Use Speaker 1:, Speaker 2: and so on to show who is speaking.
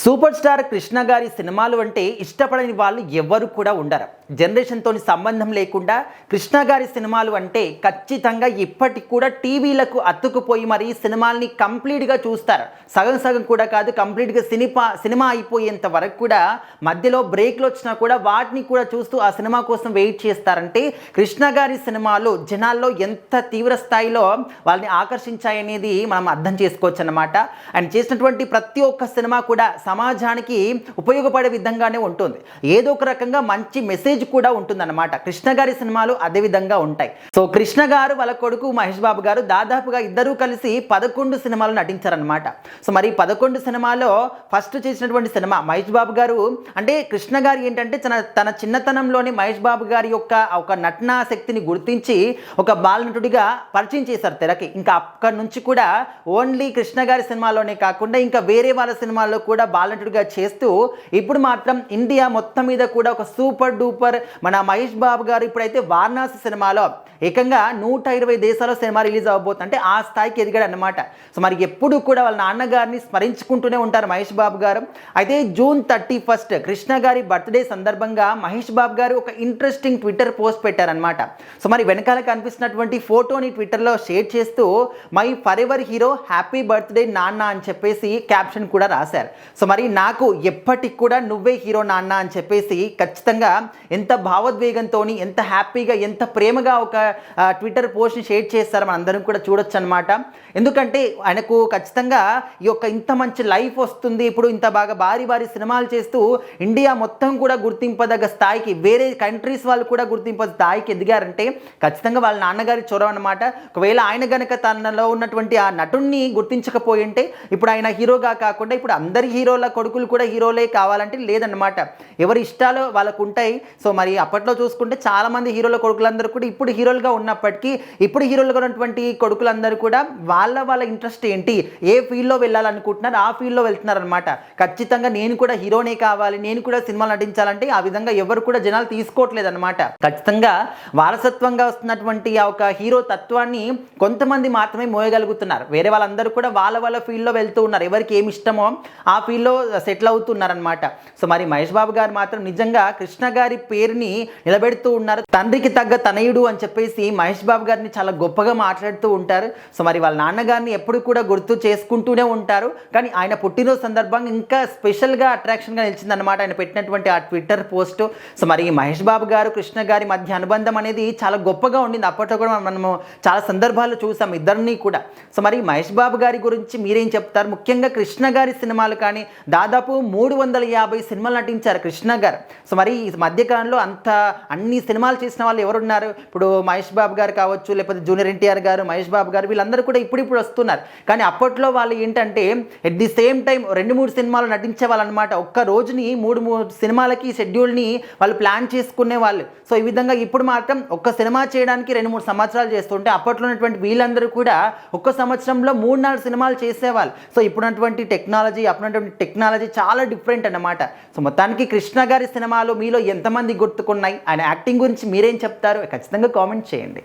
Speaker 1: Super star Krishna గారి సినిమాలు అంటే ఇష్టపడని వాళ్ళు ఎవ్వరు కూడా ఉండరు. జనరేషన్తో సంబంధం లేకుండా కృష్ణ గారి సినిమాలు అంటే ఖచ్చితంగా ఇప్పటికి కూడా టీవీలకు అతుక్కుపోయి మరి సినిమాల్ని కంప్లీట్గా చూస్తారు. సగం సగం కూడా కాదు, కంప్లీట్గా సినిమా అయిపోయేంత వరకు కూడా మధ్యలో బ్రేక్లు వచ్చినా కూడా వాటిని కూడా చూస్తూ ఆ సినిమా కోసం వెయిట్ చేస్తారంటే కృష్ణ గారి సినిమాలు జనాల్లో ఎంత తీవ్ర స్థాయిలో వాళ్ళని ఆకర్షించాయనేది మనం అర్థం చేసుకోవచ్చు అన్నమాట. ఆయన చేసినటువంటి ప్రతి ఒక్క సినిమా కూడా సమాజానికి ఉపయోగపడే విధంగానే ఉంటుంది. ఏదో ఒక రకంగా మంచి మెసేజ్ కూడా ఉంటుందన్నమాట. కృష్ణ గారి సినిమాలు అదే విధంగా ఉంటాయి. సో కృష్ణ గారు వాళ్ళ కొడుకు మహేష్ బాబు గారు దాదాపుగా ఇద్దరూ కలిసి 11 సినిమాలు నటించారనమాట. సో మరి 11 సినిమాలో ఫస్ట్ చేసినటువంటి సినిమా మహేష్ బాబు గారు అంటే కృష్ణ గారు ఏంటంటే తన చిన్నతనంలోనే మహేష్ బాబు గారి యొక్క ఒక నటనా శక్తిని గుర్తించి ఒక బాలనటుడిగా పరిచయం చేశారు తెరకి. ఇంకా అక్కడి నుంచి కూడా ఓన్లీ కృష్ణ గారి సినిమాలోనే కాకుండా ఇంకా వేరే వాళ్ళ సినిమాల్లో కూడా బాలనటుడిగా చేస్తూ ఇప్పుడు మాత్రం ఇండియా మొత్తం మీద కూడా ఒక సూపర్ డూపర్ మన మహేష్ బాబు గారు ఇప్పుడైతే వారణాసి సినిమాలో ఏకంగా 120 దేశాల్లో సినిమా రిలీజ్ అవ్వబోతుంది. అంటే ఆ స్థాయికి ఎదిగాడు అన్నమాట. సో మరి ఎప్పుడు కూడా వాళ్ళ నాన్నగారిని స్మరించుకుంటూనే ఉంటారు మహేష్ బాబు గారు. అయితే జూన్ 31 కృష్ణ గారి బర్త్డే సందర్భంగా మహేష్ బాబు గారు ఒక ఇంట్రెస్టింగ్ ట్విట్టర్ పోస్ట్ పెట్టారనమాట. సో మరి వెనకాల కనిపిస్తున్నటువంటి ఫోటోని ట్విట్టర్లో షేర్ చేస్తూ my forever hero happy birthday నాన్న అని చెప్పేసి క్యాప్షన్ కూడా రాశారు. సో మరి నాకు ఎప్పటికి కూడా నువ్వే హీరో నాన్న అని చెప్పేసి ఖచ్చితంగా ఎంత భావోద్వేగంతో ఎంత హ్యాపీగా ఎంత ప్రేమగా ఒక ట్విట్టర్ పోస్ట్ని షేర్ చేస్తారు మనం అందరం కూడా చూడొచ్చు అనమాట. ఎందుకంటే ఆయనకు ఖచ్చితంగా ఈ యొక్క ఇంత మంచి లైఫ్ వస్తుంది, ఇప్పుడు ఇంత బాగా భారీ సినిమాలు చేస్తూ ఇండియా మొత్తం కూడా గుర్తింపదగ్గ స్థాయికి, వేరే కంట్రీస్ వాళ్ళు కూడా గుర్తింప స్థాయికి ఎదిగారంటే ఖచ్చితంగా వాళ్ళ నాన్నగారి చొరవ అనమాట. ఒకవేళ ఆయన గనక తనలో ఉన్నటువంటి ఆ నటుణ్ణి గుర్తించకపోయి ఉంటే ఇప్పుడు ఆయన హీరోగా కాకుండా ఇప్పుడు అందరి హీరోల కొడుకులు కూడా హీరోలే కావాలంటే లేదన్నమాట. ఎవరి ఇష్టాలు వాళ్ళకు ఉంటాయి. సో మరి అప్పట్లో చూసుకుంటే చాలామంది హీరోల కొడుకులందరూ కూడా ఇప్పుడు హీరోలుగా ఉన్నప్పటికీ ఇప్పుడు హీరోలుగా ఉన్నటువంటి కొడుకులందరూ కూడా వాళ్ళ ఇంట్రెస్ట్ ఏంటి, ఏ ఫీల్డ్లో వెళ్ళాలనుకుంటున్నారు ఆ ఫీల్డ్లో వెళ్తున్నారు అనమాట. ఖచ్చితంగా నేను కూడా హీరోనే కావాలి, నేను కూడా సినిమాలు నటించాలంటే ఆ విధంగా ఎవరు కూడా జనాలు తీసుకోవట్లేదు అనమాట. ఖచ్చితంగా వారసత్వంగా వస్తున్నటువంటి ఆ ఒక హీరో తత్వాన్ని కొంతమంది మాత్రమే మోయగలుగుతున్నారు. వేరే వాళ్ళందరూ కూడా వాళ్ళ ఫీల్డ్లో వెళ్తూ ఉన్నారు. ఎవరికి ఏమి ఇష్టమో ఆ ఫీల్డ్లో సెటిల్ అవుతున్నారనమాట. సో మరి మహేష్ బాబు గారు మాత్రం నిజంగా కృష్ణ గారి పేరుని నిలబెడుతూ ఉన్నారు. తండ్రికి తగ్గ తనయుడు అని చెప్పేసి మహేష్ బాబు గారిని చాలా గొప్పగా మాట్లాడుతూ ఉంటారు. సో మరి వాళ్ళ నాన్నగారిని ఎప్పుడు కూడా గుర్తు చేసుకుంటూనే ఉంటారు. కానీ ఆయన పుట్టినరోజు సందర్భంగా ఇంకా స్పెషల్గా అట్రాక్షన్గా నిలిచిందనమాట ఆయన పెట్టినటువంటి ఆ ట్విట్టర్ పోస్ట్. సో మరి మహేష్ బాబు గారు కృష్ణ గారి మధ్య అనుబంధం అనేది చాలా గొప్పగా ఉండింది. అప్పట్లో కూడా మనము చాలా సందర్భాలు చూసాం ఇద్దరిని కూడా. సో మరి మహేష్ బాబు గారి గురించి మీరేం చెప్తారు? ముఖ్యంగా కృష్ణ గారి సినిమాలు కానీ దాదాపు 350 సినిమాలు నటించారు కృష్ణ గారు. సో మరి ఈ మధ్యకాలంలో అన్ని సినిమాలు చేసిన వాళ్ళు ఎవరున్నారు? ఇప్పుడు మహేష్ బాబు గారు కావచ్చు, లేకపోతే జూనియర్ ఎన్టీఆర్ గారు, మహేష్ బాబు గారు, వీళ్ళందరూ కూడా ఇప్పుడు వస్తున్నారు. కానీ అప్పట్లో వాళ్ళు ఏంటంటే ఎట్ ది సేమ్ టైం 2-3 సినిమాలు నటించే వాళ్ళు అనమాట. ఒక్క రోజుని 3 సినిమాలకి షెడ్యూల్ని వాళ్ళు ప్లాన్ చేసుకునే వాళ్ళు. సో ఈ విధంగా ఇప్పుడు మాత్రం ఒక్క సినిమా చేయడానికి 2-3 సంవత్సరాలు చేస్తుంటే అప్పట్లో ఉన్నటువంటి వీళ్ళందరూ కూడా ఒక్క సంవత్సరంలో 3-4 సినిమాలు చేసేవాళ్ళు. సో ఇప్పుడున్నటువంటి టెక్నాలజీ చాలా డిఫరెంట్ అన్నమాట. సో మొత్తానికి కృష్ణ గారి సినిమాలు మీలో ఎంతమంది గుర్తుకున్నాయి? ఆయన యాక్టింగ్ గురించి మీరేం చెప్తారు? ఖచ్చితంగా కామెంట్ చేయండి.